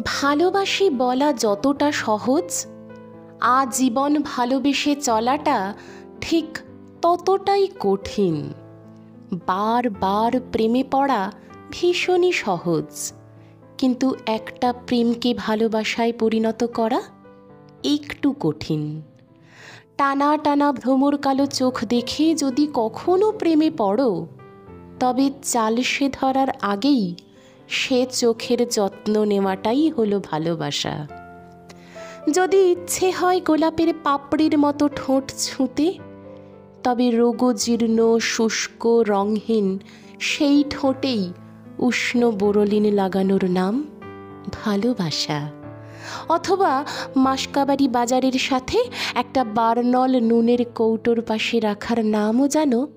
ভালোবাসি বলা যতটা সহজ, আজীবন ভালোবেসে চলাটা ঠিক ততটাই কঠিন। বারবার প্রেমে পড়া ভীষণই সহজ, কিন্তু একটা প্রেমকে ভালোবাসায় পরিণত করা একটু কঠিন। টানা টানা ভ্রমর কালো চোখ দেখে যদি কখনো প্রেমে পড়ো, তবে চালসে ধরার আগেই সে চোখের যত্ন নেওয়াটাই হলো ভালোবাসা। যদি ইচ্ছে হয় গোলাপের পাপড়ির মতো ঠোঁট ছুঁতে, তবে রোগজীর্ণ শুষ্ক রংহীন সেই ঠোঁটেই উষ্ণ বোরলিন লাগানোর নাম ভালোবাসা। অথবা মাসকাবাড়ি বাজারের সাথে একটা বার্নল নুনের কৌটোর পাশে রাখার নামও জানো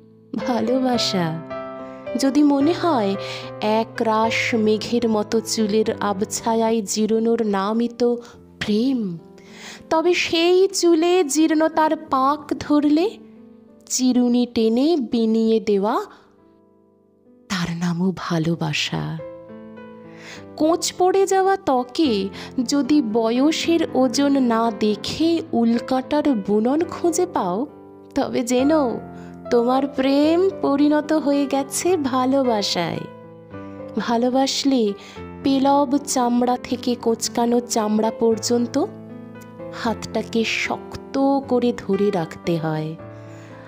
ভালোবাসা। যদি মনে হয় এক রাশ মেঘের মতো চুলের আবছায়ায় জিরোনোর নামই তো প্রেম, তবে সেই চুলে জীর্ণতার পাক ধরলে চিরুনি টেনে বিনিয়ে দেওয়া, তার নামও ভালোবাসা। কোঁচ পড়ে যাওয়া ত্বকে যদি বয়সের ওজন না দেখে উল্কাটার বুনন খুঁজে পাও, তবে জেনো তোমার প্রেম পরিণত হয়ে গেছে ভালোবাসায়। ভালোবাসলে পেলব চামড়া থেকে কোঁচকানো চামড়া পর্যন্ত হাতটাকে শক্ত করে ধরে রাখতে হয়।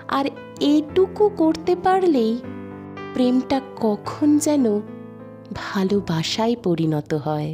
আর এটুকু করতে পারলেই প্রেমটা কখন যেন ভালোবাসায় পরিণত হয়।